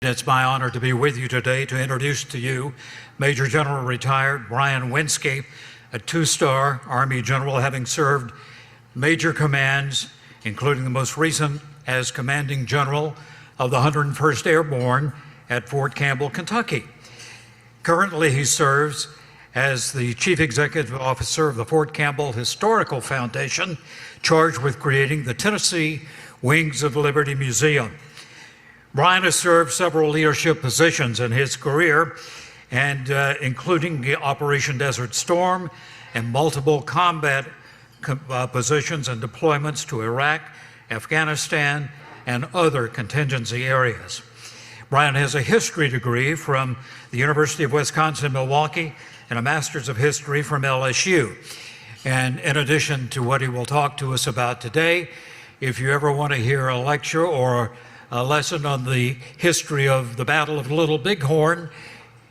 It's my honor to be with you today to introduce to you Major General retired Brian Winski, a two-star Army general having served major commands, including the most recent as commanding general of the 101st Airborne at Fort Campbell, Kentucky. Currently, he serves as the Chief Executive Officer of the Fort Campbell Historical Foundation, charged with creating the Tennessee Wings of Liberty Museum. Brian has served several leadership positions in his career, and including Operation Desert Storm and multiple combat positions and deployments to Iraq, Afghanistan, and other contingency areas. Brian has a history degree from the University of Wisconsin-Milwaukee and a Master's of History from LSU. And in addition to what he will talk to us about today, if you ever want to hear a lecture or a lesson on the history of the Battle of Little Bighorn,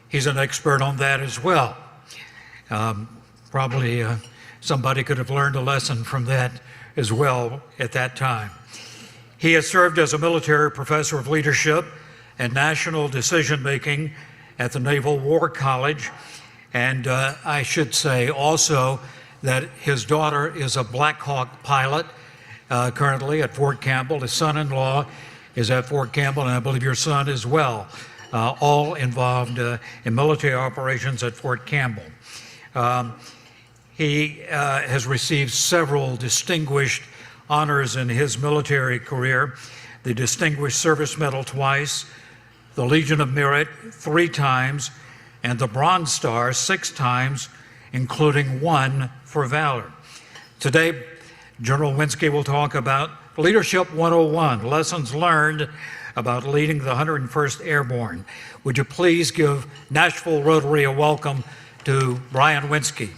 he's an expert on that as well. Probably somebody could have learned a lesson from that as well at that time. He has served as a military professor of leadership and national decision-making at the Naval War College. And I should say also that his daughter is a Black Hawk pilot currently at Fort Campbell. His son-in-law is at Fort Campbell, and I believe your son as well, all involved in military operations at Fort Campbell. He has received several distinguished honors in his military career: the Distinguished Service Medal twice, the Legion of Merit 3 times, and the Bronze Star 6 times, including 1 for valor. Today, General Winski will talk about Leadership 101, lessons learned about leading the 101st Airborne. Would you please give Nashville Rotary a welcome to Brian Winski.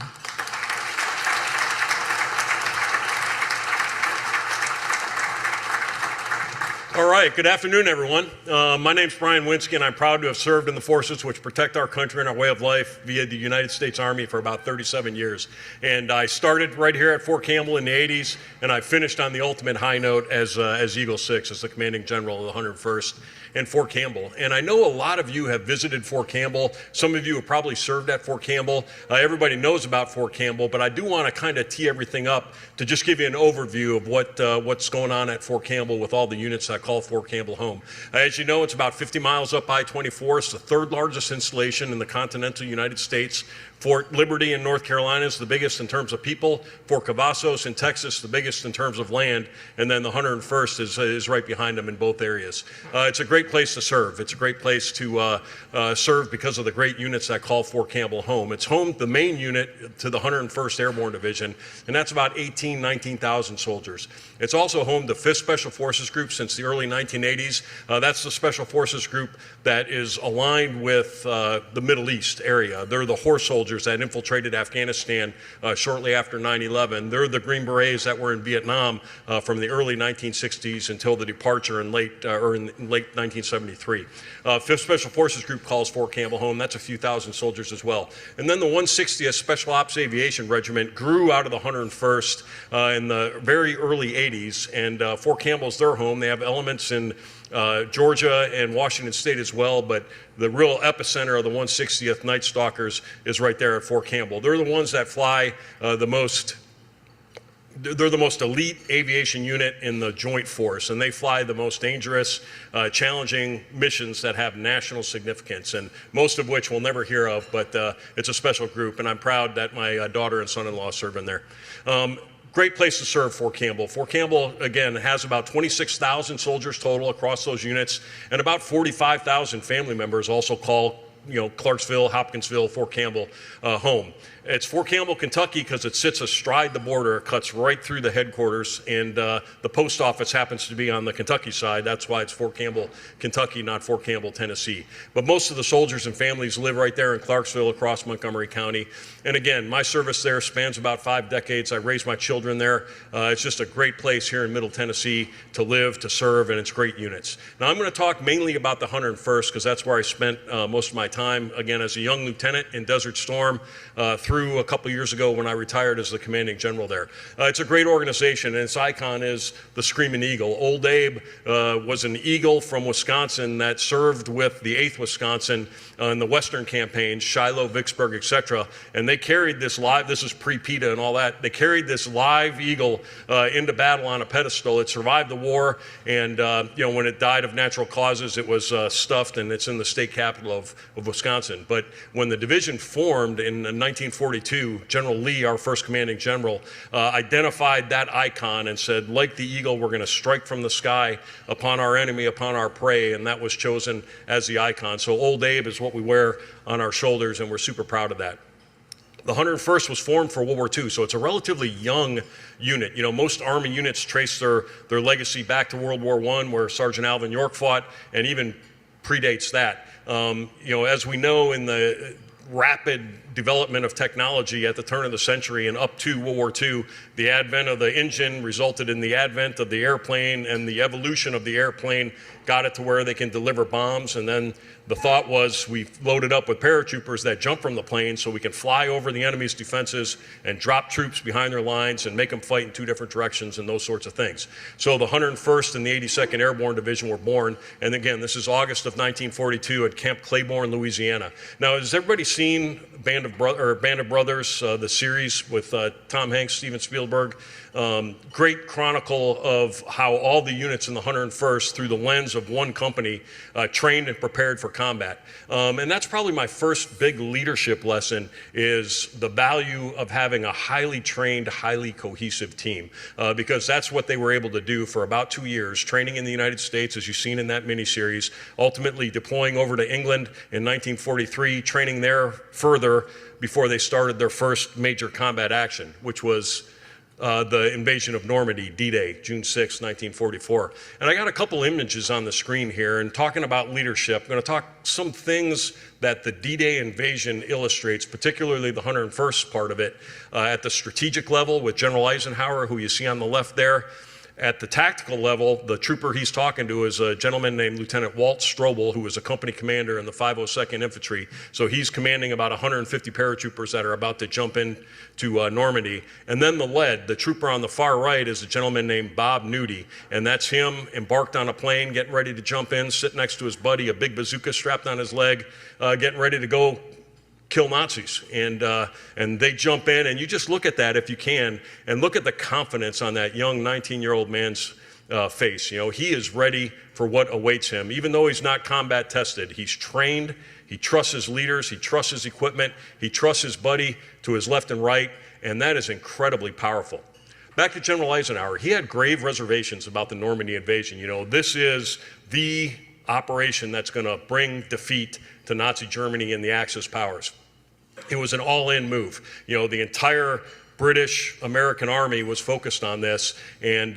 All right, good afternoon, everyone. My name's Brian Winski, and I'm proud to have served in the forces which protect our country and our way of life via the United States Army for about 37 years. And I started right here at Fort Campbell in the 80s, and I finished on the ultimate high note as Eagle 6, as the commanding general of the 101st and Fort Campbell. And I know a lot of you have visited Fort Campbell. Some of you have probably served at Fort Campbell. Everybody knows about Fort Campbell, but I do want to kind of tee everything up to just give you an overview of what's going on at Fort Campbell with all the units that call Fort Campbell home. As you know, it's about 50 miles up I-24. It's the 3rd largest installation in the continental United States. Fort Liberty in North Carolina is the biggest in terms of people. Fort Cavazos in Texas, the biggest in terms of land. And then the 101st is right behind them in both areas. It's a great place to serve. It's a great place to serve because of the great units that call Fort Campbell home. It's home, the main unit, to the 101st Airborne Division, and that's about 19,000 soldiers. It's also home to 5th Special Forces Group since the early 1980s. That's the Special Forces Group that is aligned with the Middle East area. They're the horse soldiers that infiltrated Afghanistan shortly after 9/11. They're the Green Berets that were in Vietnam from the early 1960s until the departure in late 1973. 5th Special Forces Group calls Fort Campbell home. That's a few thousand soldiers as well. And then the 160th Special Ops Aviation Regiment grew out of the 101st in the very early 80s, and Fort Campbell's their home. They have elements in Georgia and Washington State as well, but the real epicenter of the 160th Night Stalkers is right there at Fort Campbell. They're the ones that fly they're the most elite aviation unit in the Joint Force, and they fly the most dangerous, challenging missions that have national significance, and most of which we'll never hear of, but it's a special group, and I'm proud that my daughter and son-in-law serve in there. Great place to serve, Fort Campbell. Fort Campbell, again, has about 26,000 soldiers total across those units, and about 45,000 family members also call Clarksville, Hopkinsville, Fort Campbell home. It's Fort Campbell, Kentucky, because it sits astride the border. It cuts right through the headquarters, and the post office happens to be on the Kentucky side. That's why it's Fort Campbell, Kentucky, not Fort Campbell, Tennessee. But most of the soldiers and families live right there in Clarksville across Montgomery County. And again, my service there spans about 5 decades. I raised my children there. It's just a great place here in Middle Tennessee to live, to serve, and it's great units. Now, I'm going to talk mainly about the 101st because that's where I spent most of my time, again, as a young lieutenant in Desert Storm, through a couple years ago when I retired as the commanding general there. It's a great organization, and its icon is the Screaming Eagle. Old Abe was an Eagle from Wisconsin that served with the 8th Wisconsin in the Western campaigns, Shiloh, Vicksburg, etc. And they carried this live, this is pre-PETA and all that, they carried this live eagle into battle on a pedestal. It survived the war, and when it died of natural causes, it was stuffed, and it's in the state capital of Wisconsin. But when the division formed in 1942, General Lee, our first commanding general, identified that icon and said, like the eagle, we're going to strike from the sky upon our enemy, upon our prey, and that was chosen as the icon. So Old Abe is what we wear on our shoulders, and we're super proud of that. The 101st was formed for World War II, so it's a relatively young unit. You know, most Army units trace their legacy back to World War I, where Sergeant Alvin York fought, and even predates that. As we know, in the rapid development of technology at the turn of the century and up to World War II, the advent of the engine resulted in the advent of the airplane, and the evolution of the airplane got it to where they can deliver bombs. And then the thought was, we loaded up with paratroopers that jump from the plane so we can fly over the enemy's defenses and drop troops behind their lines and make them fight in 2 different directions and those sorts of things. So the 101st and the 82nd Airborne Division were born. And again, this is August of 1942 at Camp Claiborne, Louisiana. Now, has everybody seen Band of Brothers, the series with Tom Hanks, Steven Spielberg? Great chronicle of how all the units in the 101st, through the lens of one company, trained and prepared for combat. And that's probably my first big leadership lesson, is the value of having a highly trained, highly cohesive team, because that's what they were able to do for about 2 years, training in the United States, as you've seen in that miniseries, ultimately deploying over to England in 1943, training there further before they started their first major combat action, which was the invasion of Normandy, D-Day, June 6, 1944. And I got a couple images on the screen here, and talking about leadership, I'm going to talk some things that the D-Day invasion illustrates, particularly the 101st part of it, at the strategic level with General Eisenhower, who you see on the left there. At the tactical level, the trooper he's talking to is a gentleman named Lieutenant Walt Strobel, who was a company commander in the 502nd Infantry. So he's commanding about 150 paratroopers that are about to jump in to Normandy. And then the lead, the trooper on the far right, is a gentleman named Bob Nudie. And that's him embarked on a plane, getting ready to jump in, sitting next to his buddy, a big bazooka strapped on his leg, getting ready to go kill Nazis. And they jump in, and you just look at that if you can, and look at the confidence on that young 19-year-old man's face. You know, he is ready for what awaits him. Even though he's not combat tested, he's trained, he trusts his leaders, he trusts his equipment, he trusts his buddy to his left and right, and that is incredibly powerful. Back to General Eisenhower, he had grave reservations about the Normandy invasion. You know, this is the operation that's going to bring defeat to Nazi Germany and the Axis powers. It was an all-in move. You know, the entire British American Army was focused on this, and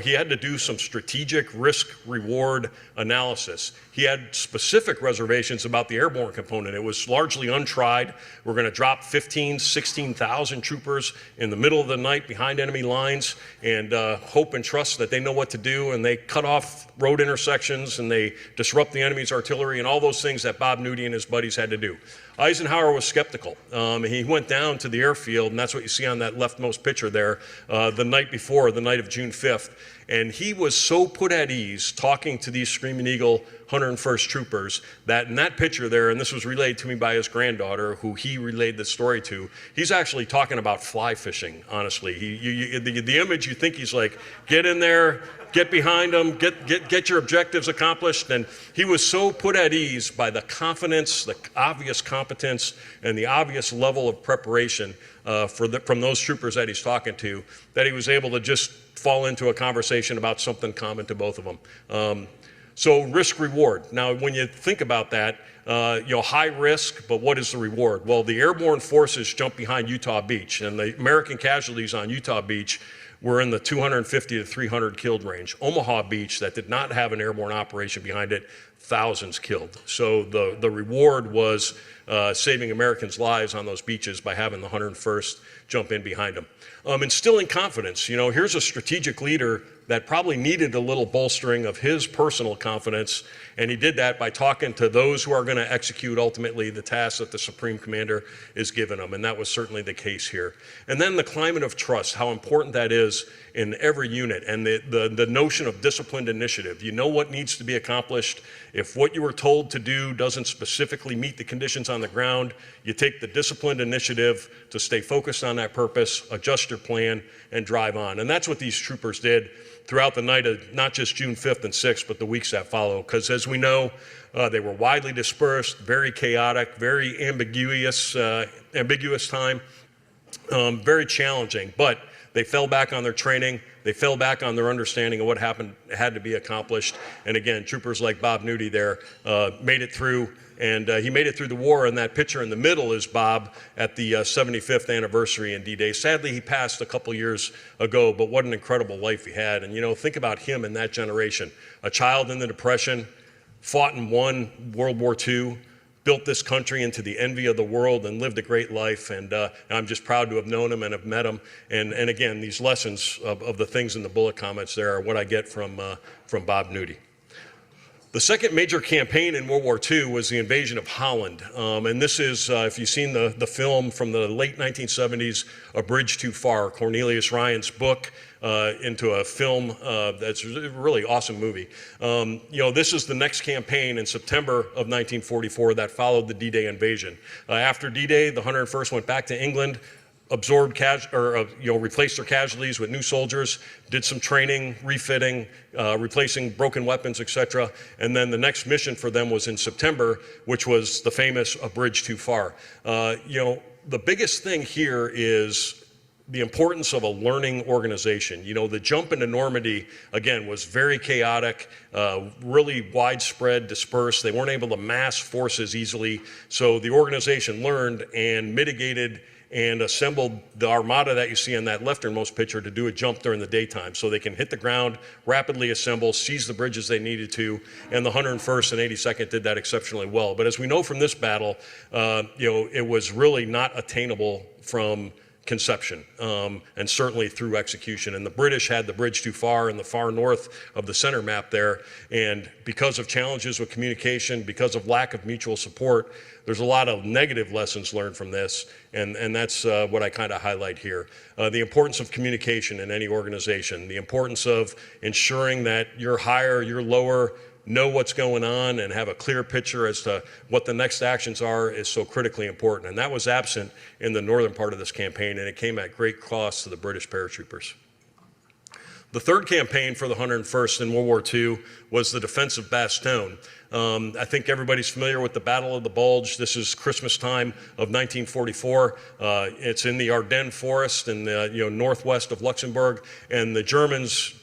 he had to do some strategic risk-reward analysis. He had specific reservations about the airborne component. It was largely untried. We're going to drop 16,000 troopers in the middle of the night behind enemy lines, and hope and trust that they know what to do, and they cut off road intersections, and they disrupt the enemy's artillery, and all those things that Bob Nudie and his buddies had to do. Eisenhower was skeptical. He went down to the airfield, and that's what you see on that leftmost picture there, the night before, the night of June 5th. And he was so put at ease talking to these Screaming Eagle 101st troopers that in that picture there, and this was relayed to me by his granddaughter, who he relayed the story to, he's actually talking about fly fishing, honestly. The image, you think he's like, get in there, get behind them, get your objectives accomplished. And he was so put at ease by the confidence, the obvious competence, and the obvious level of preparation from those troopers that he's talking to, that he was able to just fall into a conversation about something common to both of them. So risk reward. Now, when you think about that, high risk, but what is the reward? Well, the airborne forces jumped behind Utah Beach, and the American casualties on Utah Beach were in the 250 to 300 killed range. Omaha Beach, that did not have an airborne operation behind it, thousands killed. So the reward was saving Americans' lives on those beaches by having the 101st jump in behind them. Instilling confidence. You know, here's a strategic leader that probably needed a little bolstering of his personal confidence, and he did that by talking to those who are going to execute ultimately the task that the Supreme Commander is giving them, and that was certainly the case here. And then the climate of trust, how important that is in every unit, and the notion of disciplined initiative. You know what needs to be accomplished. If what you were told to do doesn't specifically meet the conditions on the ground, you take the disciplined initiative to stay focused on that purpose, adjust your plan, and drive on. And that's what these troopers did throughout the night of not just June 5th and 6th, but the weeks that follow. Because as we know, they were widely dispersed, very chaotic, very ambiguous time, very challenging. But they fell back on their training. They fell back on their understanding of what had to be accomplished. And again, troopers like Bob Nudie there made it through. And he made it through the war, and that picture in the middle is Bob at the 75th anniversary in D-Day. Sadly, he passed a couple years ago, but what an incredible life he had. And, you know, think about him in that generation. A child in the Depression, fought and won World War II, built this country into the envy of the world, and lived a great life. And I'm just proud to have known him and have met him. And again, these lessons of the things in the bullet comments there are what I get from Bob Nudie. The second major campaign in World War II was the invasion of Holland. And this is, if you've seen the film from the late 1970s, A Bridge Too Far, Cornelius Ryan's book into a film that's a really awesome movie. You know, this is the next campaign in September of 1944 that followed the D-Day invasion. After D-Day, the 101st went back to England, absorbed replaced their casualties with new soldiers, did some training, refitting, replacing broken weapons, etc. And then the next mission for them was in September, which was the famous A Bridge Too Far. You know, the biggest thing here is the importance of a learning organization. You know, the jump into Normandy, again, was very chaotic, really widespread, dispersed. They weren't able to mass forces easily. So the organization learned and mitigated and assembled the armada that you see in that lefternmost picture to do a jump during the daytime so they can hit the ground, rapidly assemble, seize the bridges they needed to, and the 101st and 82nd did that exceptionally well. But as we know from this battle, you know, it was really not attainable from conception, and certainly through execution. And the British had the bridge too far in the far north of the center map there, and because of challenges with communication, because of lack of mutual support, there's a lot of negative lessons learned from this, and that's what I kind of highlight here. The importance of communication in any organization, the importance of ensuring that your higher, your lower, know what's going on and have a clear picture as to what the next actions are is so critically important. And that was absent in the northern part of this campaign, and it came at great cost to the British paratroopers. The third campaign for the 101st in World War II was the defense of Bastogne. I think everybody's familiar with the Battle of the Bulge. This is Christmas time of 1944. It's in the Ardennes forest in the northwest of Luxembourg, and the Germans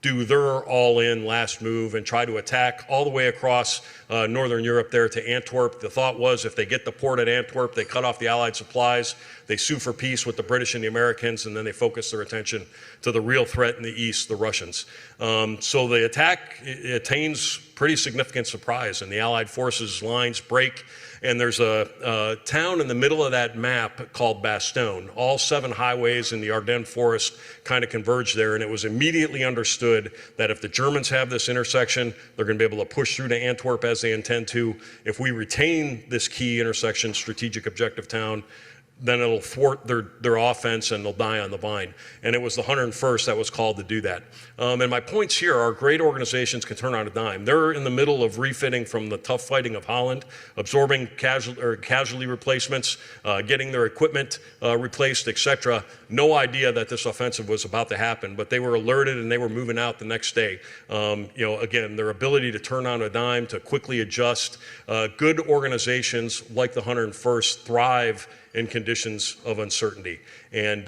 do their all-in last move and try to attack all the way across northern Europe there to Antwerp. The thought was if they get the port at Antwerp, they cut off the Allied supplies, they sue for peace with the British and the Americans, and then they focus their attention to the real threat in the east, the Russians. So the attack attains pretty significant surprise, and the Allied forces lines break, and there's a town in the middle of that map called Bastogne. All 7 highways in the Ardennes forest kind of converge there, and it was immediately understood that if the Germans have this intersection, they're going to be able to push through to Antwerp as they intend to. If we retain this key intersection, strategic objective town, then it'll thwart their offense and they'll die on the vine. And it was the 101st that was called to do that. And my points here are great organizations can turn on a dime. They're in the middle of refitting from the tough fighting of Holland, absorbing casualty replacements, getting their equipment replaced, etc. No idea that this offensive was about to happen, but they were alerted and they were moving out the next day. Again, their ability to turn on a dime, to quickly adjust. Good organizations like the 101st thrive in conditions of uncertainty. And,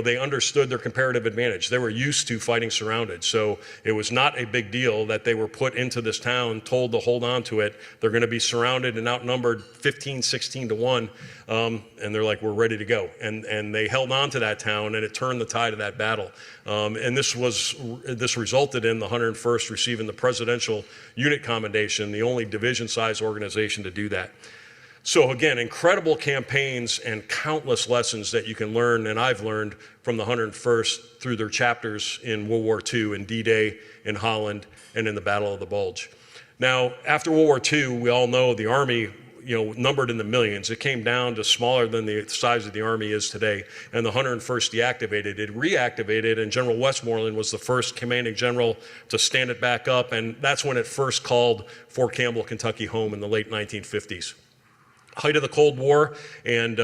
they understood their comparative advantage. They were used to fighting surrounded. So it was not a big deal that they were put into this town, told to hold on to it. They're going to be surrounded and outnumbered 15, 16 to 1. And they're like, we're ready to go. And they held on to that town, and it turned the tide of that battle. And this resulted in the 101st receiving the Presidential Unit Commendation, the only division-size organization to do that. So again, incredible campaigns and countless lessons that you can learn, and I've learned from the 101st through their chapters in World War II, in D-Day, in Holland, and in the Battle of the Bulge. Now, after World War II, we all know the Army, numbered in the millions. It came down to smaller than the size of the Army is today, and the 101st deactivated. It reactivated, and General Westmoreland was the first commanding general to stand it back up, and that's when it first called Fort Campbell, Kentucky home in the late 1950s. Height of the Cold War, and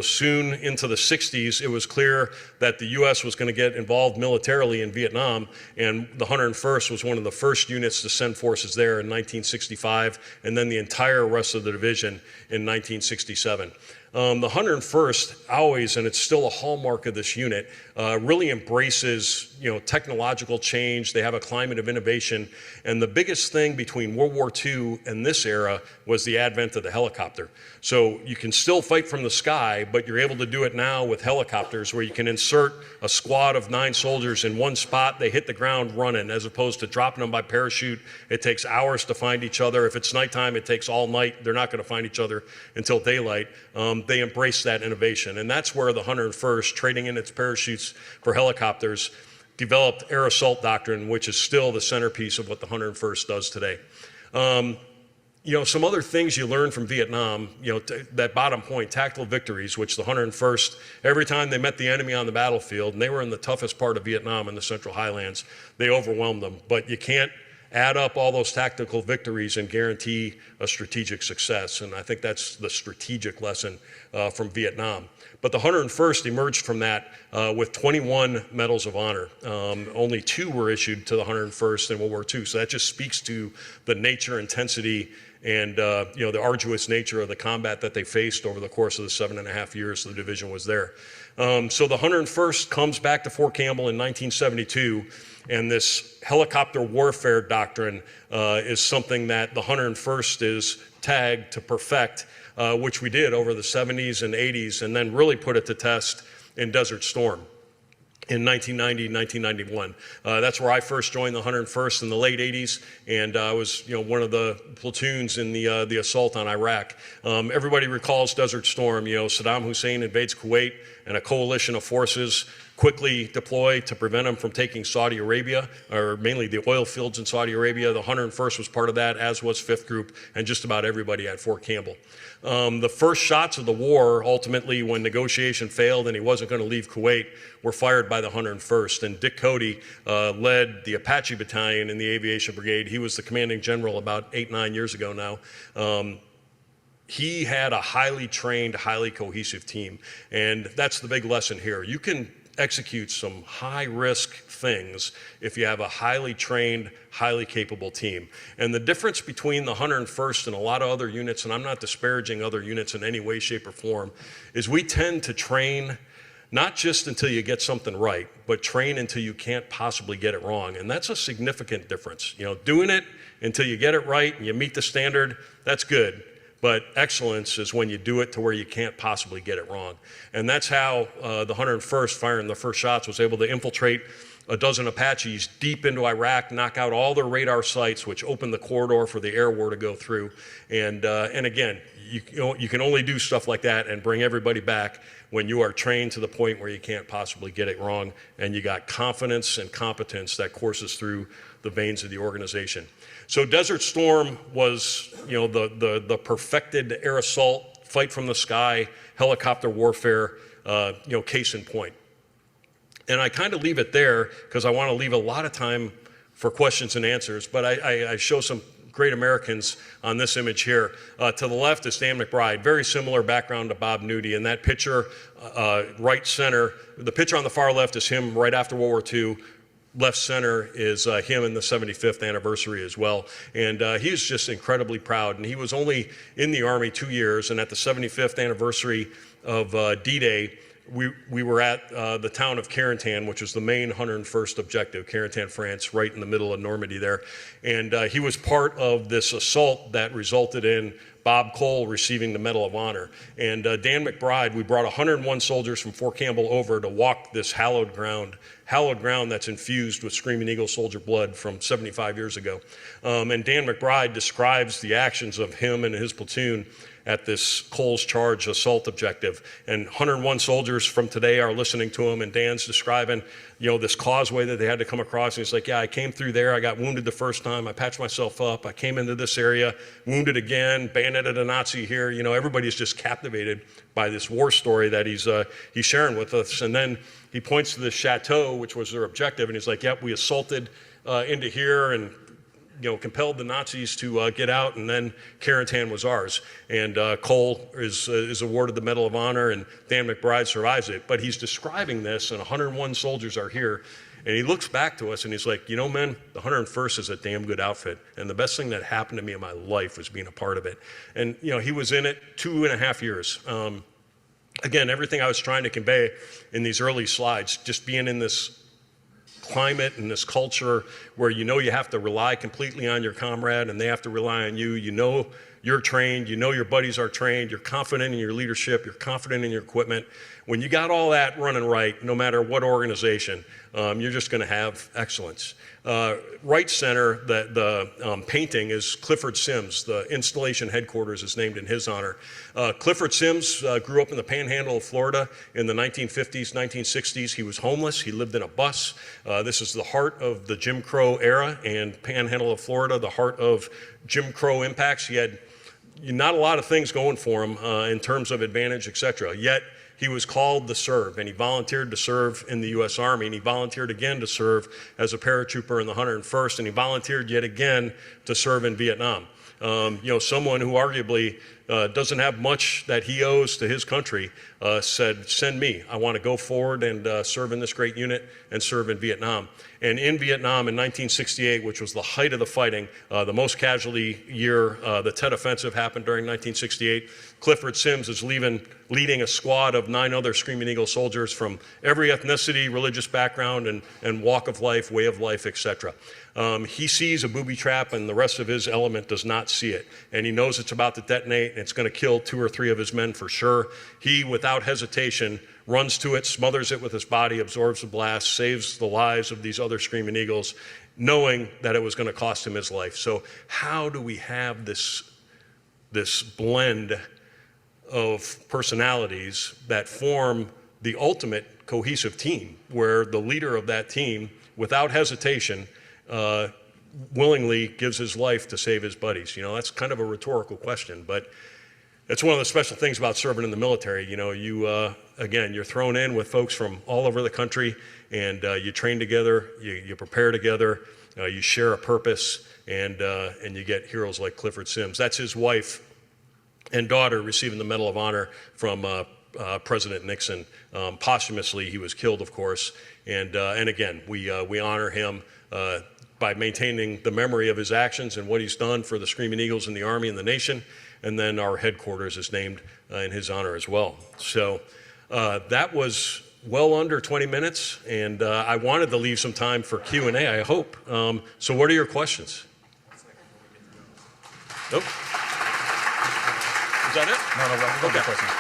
soon into the 60s, it was clear that the U.S. was going to get involved militarily in Vietnam, and the 101st was one of the first units to send forces there in 1965, and then the entire rest of the division in 1967. The 101st always, and it's still a hallmark of this unit, really embraces technological change. They have a climate of innovation, and the biggest thing between World War II and this era was the advent of the helicopter. So you can still fight from the sky, but you're able to do it now with helicopters, where you can insert a squad of 9 soldiers in one spot. They hit the ground running, as opposed to dropping them by parachute. It takes hours to find each other. If it's nighttime, it takes all night. They're not going to find each other until daylight. They embrace that innovation, and that's where the 101st, trading in its parachutes for helicopters, developed air assault doctrine, which is still the centerpiece of what the 101st does today. Some other things you learn from Vietnam, that bottom point, tactical victories, which the 101st, every time they met the enemy on the battlefield, and they were in the toughest part of Vietnam in the Central Highlands, they overwhelmed them. But you can't add up all those tactical victories and guarantee a strategic success. And I think that's the strategic lesson from Vietnam. But the 101st emerged from that with 21 Medals of Honor. Only 2 were issued to the 101st in World War II. So that just speaks to the nature, intensity, and the arduous nature of the combat that they faced over the course of the 7.5 years the division was there. So the 101st comes back to Fort Campbell in 1972, and this helicopter warfare doctrine is something that the 101st is tagged to perfect, which we did over the 70s and 80s, and then really put it to test in Desert Storm in 1990, 1991. That's where I first joined the 101st in the late 80s, and I was one of the platoons in the assault on Iraq. Everybody recalls Desert Storm. Saddam Hussein invades Kuwait, and a coalition of forces quickly deploy to prevent him from taking Saudi Arabia, or mainly the oil fields in Saudi Arabia. The 101st was part of that, as was 5th Group, and just about everybody at Fort Campbell. The first shots of the war, ultimately, when negotiation failed and he wasn't going to leave Kuwait, were fired by the 101st. And Dick Cody led the Apache Battalion in the Aviation Brigade. He was the commanding general about 8-9 years ago now. He had a highly trained, highly cohesive team. And that's the big lesson here. You can execute some high-risk things if you have a highly trained, highly capable team. And the difference between the 101st and a lot of other units, and I'm not disparaging other units in any way, shape, or form, is we tend to train not just until you get something right, but train until you can't possibly get it wrong. And that's a significant difference. Doing it until you get it right and you meet the standard, that's good. But excellence is when you do it to where you can't possibly get it wrong. And that's how the 101st, firing the first shots, was able to infiltrate a dozen Apaches deep into Iraq, knock out all their radar sites, which opened the corridor for the air war to go through. And again, you can only do stuff like that and bring everybody back when you are trained to the point where you can't possibly get it wrong, and you got confidence and competence that courses through the veins of the organization. So Desert Storm was, the perfected air assault, fight from the sky, helicopter warfare, case in point. And I kind of leave it there because I want to leave a lot of time for questions and answers, but I show some great Americans on this image here. To the left is Dan McBride, very similar background to Bob Nudie. And that picture, right center, the picture on the far left is him right after World War II, left center is him in the 75th anniversary as well. And he was just incredibly proud. And he was only in the Army 2 years. And at the 75th anniversary of D-Day, we were at the town of Carentan, which was the main 101st objective, Carentan, France, right in the middle of Normandy there. And he was part of this assault that resulted in Bob Cole receiving the Medal of Honor. And Dan McBride, we brought 101 soldiers from Fort Campbell over to walk this hallowed ground that's infused with Screaming Eagle soldier blood from 75 years ago. And Dan McBride describes the actions of him and his platoon at this Cole's Charge assault objective. And 101 soldiers from today are listening to him, and Dan's describing, this causeway that they had to come across. And he's like, yeah, I came through there. I got wounded the first time. I patched myself up. I came into this area, wounded again, bayoneted a Nazi here. Everybody's just captivated by this war story that he's sharing with us. And then he points to this chateau, which was their objective, and he's like, yep, we assaulted into here and compelled the Nazis to get out, and then Carentan was ours. And Cole is awarded the Medal of Honor, and Dan McBride survives it. But he's describing this, and 101 soldiers are here. And he looks back to us, and he's like, men, the 101st is a damn good outfit. And the best thing that happened to me in my life was being a part of it. And, he was in it 2.5 years. Again, everything I was trying to convey in these early slides, just being in this climate and this culture where you have to rely completely on your comrade and they have to rely on you. You're trained, your buddies are trained, you're confident in your leadership, you're confident in your equipment. When you got all that running right, no matter what organization, you're just going to have excellence. Right center, the painting is Clifford Sims. The installation headquarters is named in his honor. Clifford Sims grew up in the panhandle of Florida in the 1950s, 1960s. He was homeless. He lived in a bus. This is the heart of the Jim Crow era and panhandle of Florida, the heart of Jim Crow impacts. He had not a lot of things going for him in terms of advantage, etc. Yet he was called to serve, and he volunteered to serve in the U.S. Army, and he volunteered again to serve as a paratrooper in the 101st, and he volunteered yet again to serve in Vietnam. Someone who arguably doesn't have much that he owes to his country said, send me. I want to go forward and serve in this great unit and serve in Vietnam. And in Vietnam in 1968, which was the height of the fighting, the most casualty year, the Tet Offensive happened during 1968. Clifford Sims is leading a squad of 9 other Screaming Eagle soldiers from every ethnicity, religious background, and walk of life, way of life, etc. He sees a booby trap, and the rest of his element does not see it. And he knows it's about to detonate, and it's going to kill 2 or 3 of his men for sure. He, without hesitation, runs to it, smothers it with his body, absorbs the blast, saves the lives of these other Screaming Eagles, knowing that it was going to cost him his life. So how do we have this blend of personalities that form the ultimate cohesive team, where the leader of that team, without hesitation, willingly gives his life to save his buddies? That's kind of a rhetorical question, but it's one of the special things about serving in the military. Again, you're thrown in with folks from all over the country, and you train together, you prepare together, you share a purpose, and you get heroes like Clifford Sims. That's his wife and daughter receiving the Medal of Honor from President Nixon. Posthumously, he was killed, of course, and again, we honor him by maintaining the memory of his actions and what he's done for the Screaming Eagles and the Army and the nation. And then our headquarters is named in his honor as well. So that was well under 20 minutes, and I wanted to leave some time for Q&A, I hope. So what are your questions? Nope. Is that it? No Okay. questions.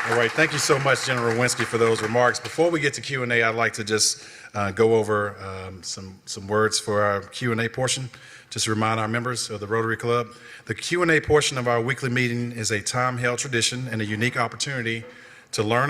All right, thank you so much, General Winski, for those remarks. Before we get to Q&A, I'd like to just go over some words for our Q&A portion, just to remind our members of the Rotary Club. The Q&A portion of our weekly meeting is a time-held tradition and a unique opportunity to learn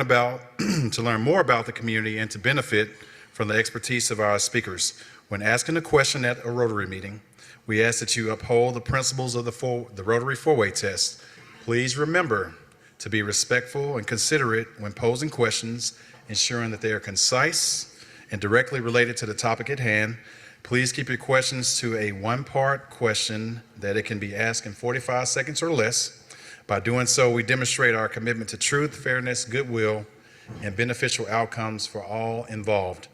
more about the community and to benefit from the expertise of our speakers. When asking a question at a Rotary meeting, we ask that you uphold the principles of the Rotary four-way test. Please remember to be respectful and considerate when posing questions, ensuring that they are concise and directly related to the topic at hand. Please keep your questions to a one-part question that it can be asked in 45 seconds or less. By doing so, we demonstrate our commitment to truth, fairness, goodwill, and beneficial outcomes for all involved.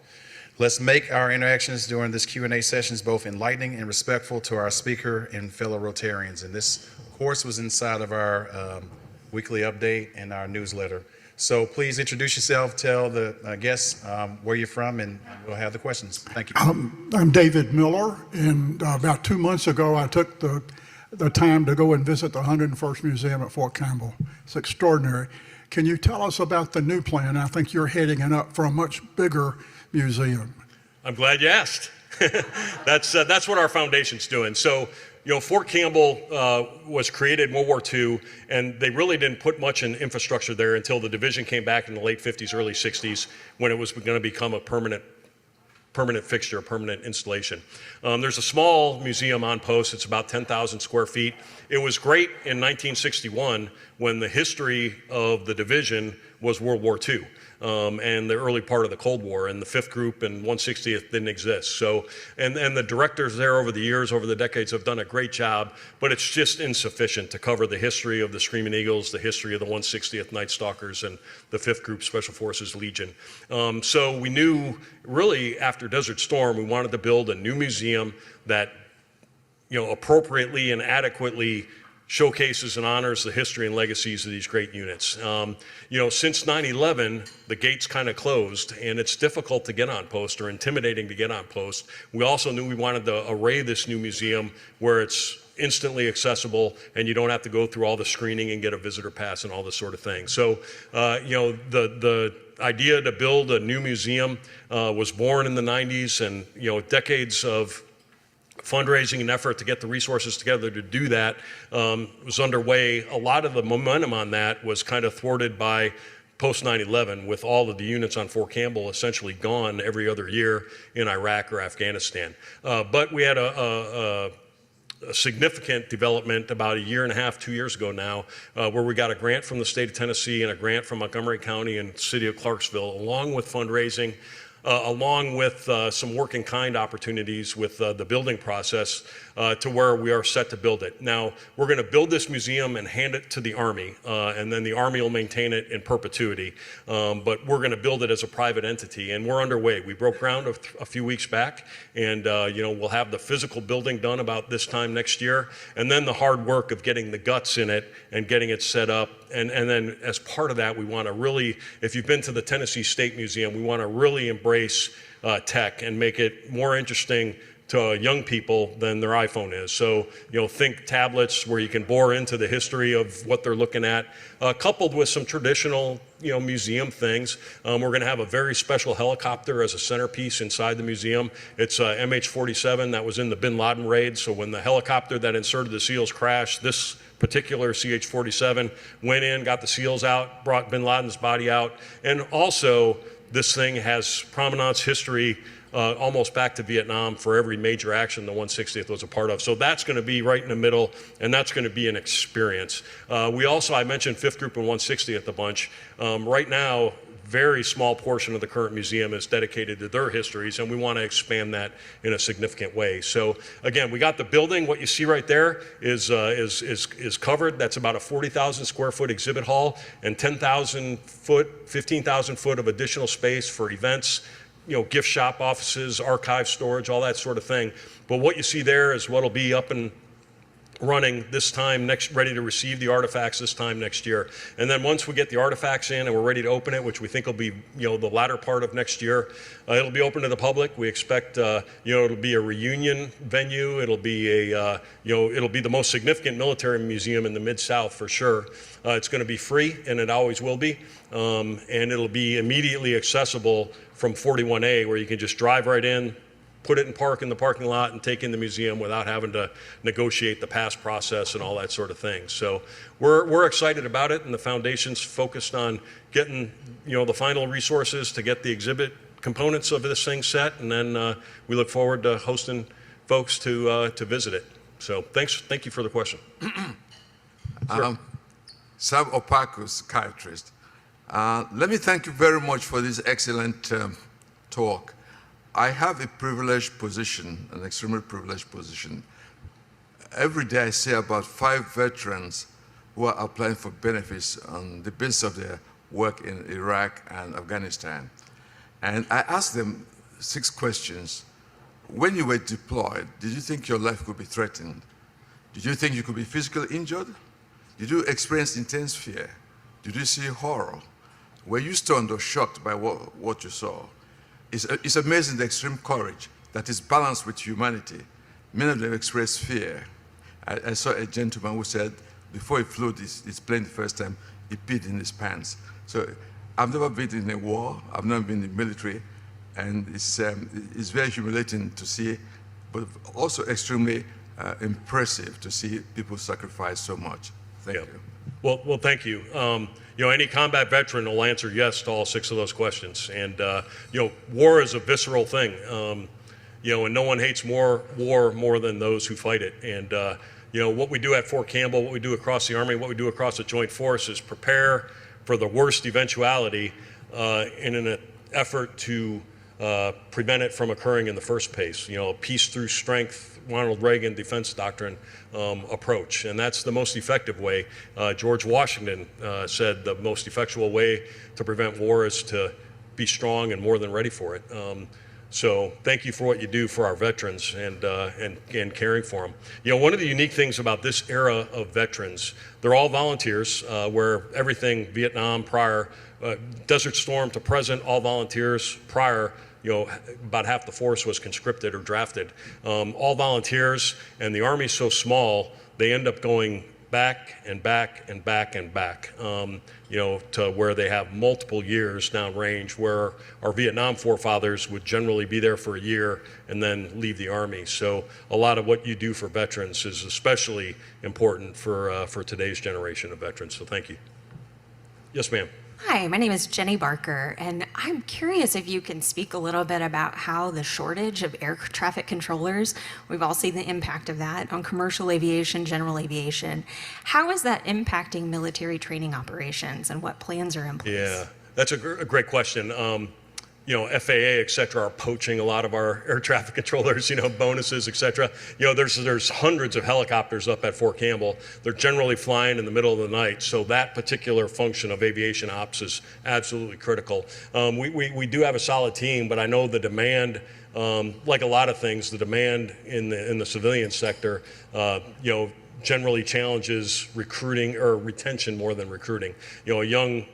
Let's make our interactions during this Q&A sessions both enlightening and respectful to our speaker and fellow Rotarians. And this, of course, was inside of our weekly update and our newsletter. So please introduce yourself, tell the guests where you're from, and we'll have the questions. Thank you. I'm David Miller, and about 2 months ago, I took the time to go and visit the 101st Museum at Fort Campbell. It's extraordinary. Can you tell us about the new plan? I think you're heading it up for a much bigger museum. I'm glad you asked. That's what our foundation's doing. So, Fort Campbell was created in World War II, and they really didn't put much in infrastructure there until the division came back in the late 50s, early 60s, when it was going to become a permanent fixture, a permanent installation. There's a small museum on post. It's about 10,000 square feet. It was great in 1961 when the history of the division was World War II. And the early part of the Cold War, and the 5th Group and 160th didn't exist. So, and the directors there over the years, over the decades, have done a great job, but it's just insufficient to cover the history of the Screaming Eagles, the history of the 160th Night Stalkers, and the 5th Group Special Forces Legion. So we knew, really, after Desert Storm, we wanted to build a new museum that, appropriately and adequately showcases and honors the history and legacies of these great units. Since 9/11, the gates kind of closed, and it's difficult to get on post, or intimidating to get on post. We also knew we wanted to array this new museum where it's instantly accessible, and you don't have to go through all the screening and get a visitor pass and all this sort of thing. So, the idea to build a new museum was born in the 90s, and decades of fundraising and effort to get the resources together to do that was underway. A lot of the momentum on that was kind of thwarted by post 9/11, with all of the units on Fort Campbell essentially gone every other year in Iraq or Afghanistan. But we had a significant development about 1.5 to 2 years ago now, where we got a grant from the state of Tennessee and a grant from Montgomery County and city of Clarksville, along with fundraising, along with some work-in-kind opportunities with the building process, to where we are set to build it. Now, we're going to build this museum and hand it to the Army, and then the Army will maintain it in perpetuity. But we're going to build it as a private entity, and we're underway. We broke ground a few weeks back, and we'll have the physical building done about this time next year, and then the hard work of getting the guts in it and getting it set up. And then as part of that, we want to really, if you've been to the Tennessee State Museum, we want to really embrace tech and make it more interesting to young people than their iPhone is. So, think tablets where you can bore into the history of what they're looking at, coupled with some traditional, museum things. We're going to have a very special helicopter as a centerpiece inside the museum. It's MH-47 that was in the Bin Laden raid. So when the helicopter that inserted the SEALs crashed, this particular CH-47 went in, got the SEALs out, brought Bin Laden's body out, and also this thing has provenance history almost back to Vietnam for every major action the 160th was a part of. So that's going to be right in the middle, and that's going to be an experience. We also, I mentioned 5th Group and 160th a bunch. Right now, very small portion of the current museum is dedicated to their histories, and we want to expand that in a significant way. So again, we got the building. What you see right there is covered. That's about a 40,000 square foot exhibit hall and 10,000 foot, 15,000 foot of additional space for events, gift shop, offices, archive storage, all that sort of thing. But what you see there is what'll be up and running this time ready to receive the artifacts this time next year. And then once we get the artifacts in and we're ready to open it, which we think will be, the latter part of next year, it'll be open to the public. We expect, it'll be a reunion venue. It'll be it'll be the most significant military museum in the Mid-South for sure. It's going to be free, and it always will be. And it'll be immediately accessible from 41A, where you can just drive right in, put it in the parking lot, and take in the museum without having to negotiate the pass process and all that sort of thing. So we're excited about it, and the foundation's focused on getting the final resources to get the exhibit components of this thing set, and then we look forward to hosting folks to visit it. So thank you for the question. Sam Opaku, psychiatrist. Let me thank you very much for this excellent talk. I have a privileged position, an extremely privileged position. Every day I see about 5 veterans who are applying for benefits on the basis of their work in Iraq and Afghanistan. And I ask them, 6 questions. When you were deployed, did you think your life could be threatened? Did you think you could be physically injured? Did you experience intense fear? Did you see horror? Were you stunned or shocked by what you saw? It's amazing the extreme courage that is balanced with humanity. Many of them express fear. I saw a gentleman who said before he flew his plane the first time, he peed in his pants. So I've never been in a war, I've never been in the military, and it's very humiliating to see, but also extremely impressive to see people sacrifice so much. Thank you. Well, thank you. Any combat veteran will answer yes to all 6 of those questions. And, war is a visceral thing. And no one hates war more than those who fight it. And, what we do at Fort Campbell, what we do across the Army, what we do across the Joint Force is prepare for the worst eventuality in an effort to prevent it from occurring in the first place. Peace through strength, Ronald Reagan defense doctrine approach, and that's the most effective way. George Washington said the most effectual way to prevent war is to be strong and more than ready for it. So thank you for what you do for our veterans and caring for them. One of the unique things about this era of veterans, they're all volunteers, where everything Vietnam prior, Desert Storm to present, all volunteers prior. About half the force was conscripted or drafted. All volunteers, and the Army's so small, they end up going back and back and back and back, to where they have multiple years downrange, where our Vietnam forefathers would generally be there for a year and then leave the Army. So a lot of what you do for veterans is especially important for today's generation of veterans. So thank you. Yes, ma'am. Hi, my name is Jenny Barker, and I'm curious if you can speak a little bit about how the shortage of air traffic controllers, we've all seen the impact of that on commercial aviation, general aviation. How is that impacting military training operations, and what plans are in place? Yeah, that's a great question. FAA, et cetera, are poaching a lot of our air traffic controllers, bonuses, et cetera. There's hundreds of helicopters up at Fort Campbell. They're generally flying in the middle of the night, so that particular function of aviation ops is absolutely critical. We do have a solid team, but I know the demand, like a lot of things, the demand in the civilian sector, generally challenges recruiting or retention more than recruiting. A young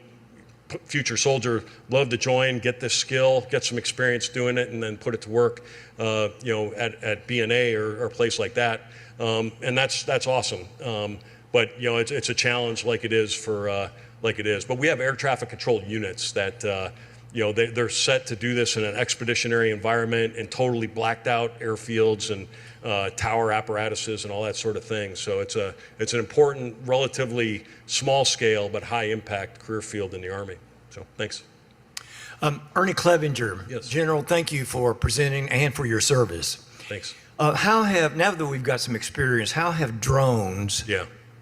future soldier love to join, get this skill, get some experience doing it, and then put it to work, at B&A or a place like that, and that's awesome. But it's a challenge like it is But we have air traffic control units that they're set to do this in an expeditionary environment in totally blacked out airfields and tower apparatuses and all that sort of thing. So it's an important, relatively small scale but high impact career field in the Army. So thanks. Ernie Clevenger, Yes. General, thank you for presenting and for your service. Thanks. Now that we've got some experience, how have drones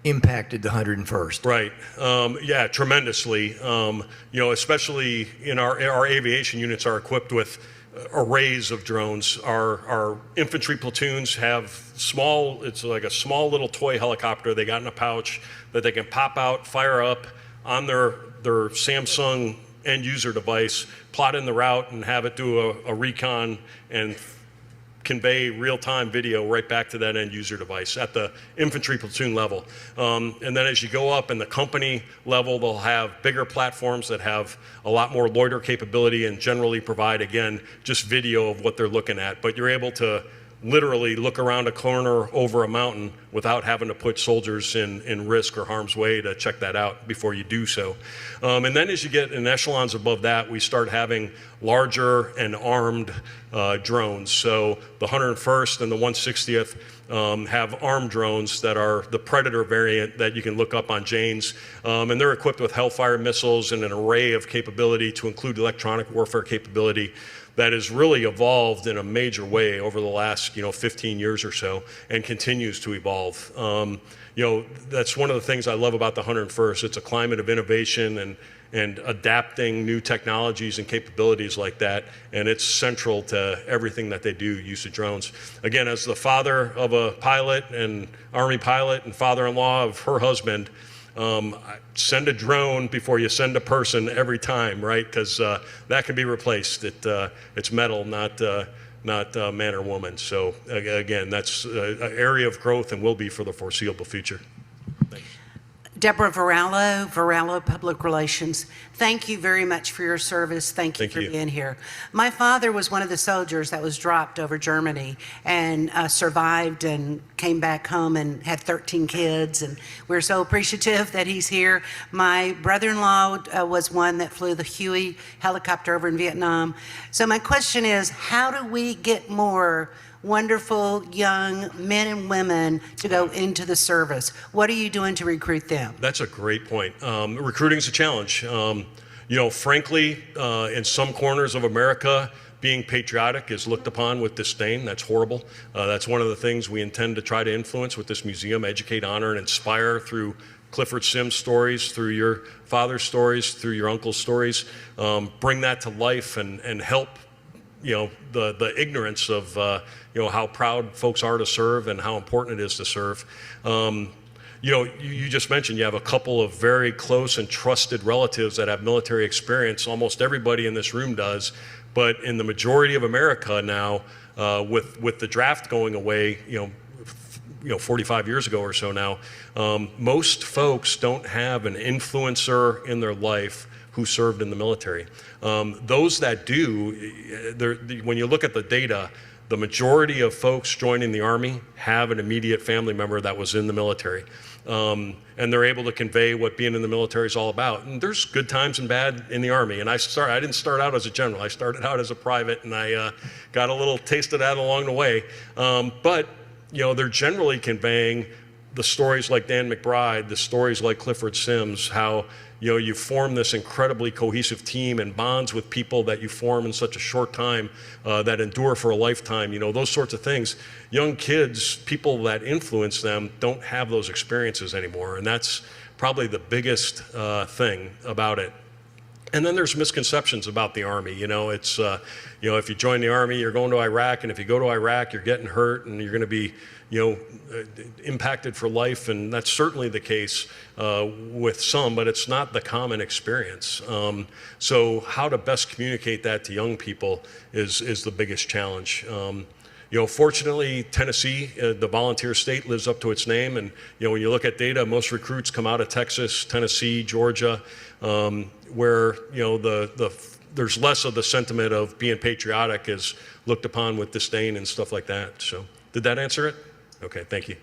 impacted the 101st? Right. Yeah, tremendously. Especially in our aviation units are equipped with arrays of drones. Our infantry platoons have it's like a small little toy helicopter they got in a pouch that they can pop out, fire up on their Samsung end user device, plot in the route and have it do a recon and convey real-time video right back to that end user device at the infantry platoon level. And then as you go up in the company level, they'll have bigger platforms that have a lot more loiter capability and generally provide, again, just video of what they're looking at. But you're able to literally look around a corner over a mountain without having to put soldiers in risk or harm's way to check that out before you do so. And then as you get in echelons above that, we start having larger and armed drones. So the 101st and the 160th have armed drones that are the Predator variant that you can look up on Jane's. And they're equipped with Hellfire missiles and an array of capability to include electronic warfare capability that has really evolved in a major way over the last 15 years or so and continues to evolve. That's one of the things I love about the 101st. It's a climate of innovation and adapting new technologies and capabilities like that, and it's central to everything that they do, use of drones. Again, as the father of a pilot and Army pilot and father-in-law of her husband, Send a drone before you send a person every time, right? Because that can be replaced. It's metal, not man or woman. So again, that's an area of growth and will be for the foreseeable future. Deborah Varallo, Public Relations. Thank you very much for your service. Thank you for being here. My father was one of the soldiers that was dropped over Germany and survived and came back home and had 13 kids. And we're so appreciative that he's here. My brother-in-law was one that flew the Huey helicopter over in Vietnam. So my question is, how do we get more wonderful young men and women to go into the service? What are you doing to recruit them? That's a great point. Recruiting is a challenge. Frankly, in some corners of America, being patriotic is looked upon with disdain. That's horrible. That's one of the things we intend to try to influence with this museum, educate, honor, and inspire through Clifford Sims stories, through your father's stories, through your uncle's stories. Bring that to life and help the ignorance of how proud folks are to serve and how important it is to serve. You just mentioned you have a couple of very close and trusted relatives that have military experience. Almost everybody in this room does, but in the majority of America now, with the draft going away, 45 years ago or so now, most folks don't have an influencer in their life who served in the military. Those that do, when you look at the data, the majority of folks joining the Army have an immediate family member that was in the military. And they're able to convey what being in the military is all about. And there's good times and bad in the Army. And I didn't start out as a general. I started out as a private, and I got a little taste of that along the way. But they're generally conveying the stories like Dan McBride, the stories like Clifford Sims, how you form this incredibly cohesive team and bonds with people that you form in such a short time that endure for a lifetime, those sorts of things. Young kids, people that influence them, don't have those experiences anymore, and that's probably the biggest thing about it. And then there's misconceptions about the Army. It's if you join the Army, you're going to Iraq, and if you go to Iraq, you're getting hurt, and you're going to be impacted for life, and that's certainly the case with some, but it's not the common experience. So how to best communicate that to young people is the biggest challenge. Fortunately, Tennessee, the volunteer state, lives up to its name, and when you look at data, most recruits come out of Texas, Tennessee, Georgia, where there's less of the sentiment of being patriotic is looked upon with disdain and stuff like that. So, did that answer it? Okay, thank you.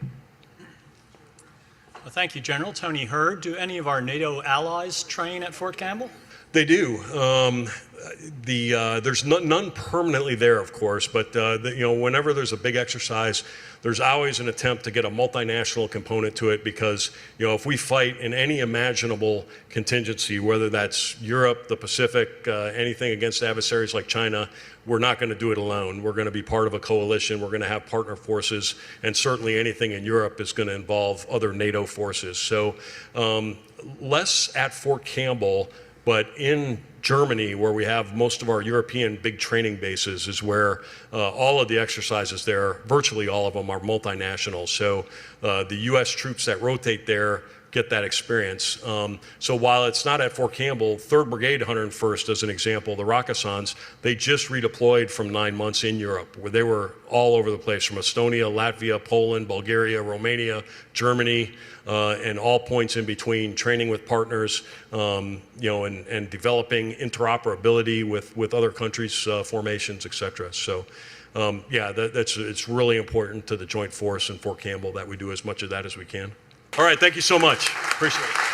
Well, thank you, General. Tony Hurd. Do any of our NATO allies train at Fort Campbell? They do. There's none permanently there, of course, but whenever there's a big exercise, there's always an attempt to get a multinational component to it, because if we fight in any imaginable contingency, whether that's Europe, the Pacific, anything against adversaries like China, we're not going to do it alone. We're going to be part of a coalition. We're going to have partner forces, and certainly anything in Europe is going to involve other NATO forces. So less at Fort Campbell, but in Germany, where we have most of our European big training bases, is where all of the exercises there, virtually all of them, are multinational. So the U.S. troops that rotate there get that experience. So while it's not at Fort Campbell, 3rd Brigade 101st, as an example, the Rakasans, they just redeployed from 9 months in Europe, where they were all over the place, from Estonia, Latvia, Poland, Bulgaria, Romania, Germany, and all points in between, training with partners, and developing interoperability with other countries' formations, et cetera. So, it's really important to the Joint Force in Fort Campbell that we do as much of that as we can. All right, thank you so much. Appreciate it.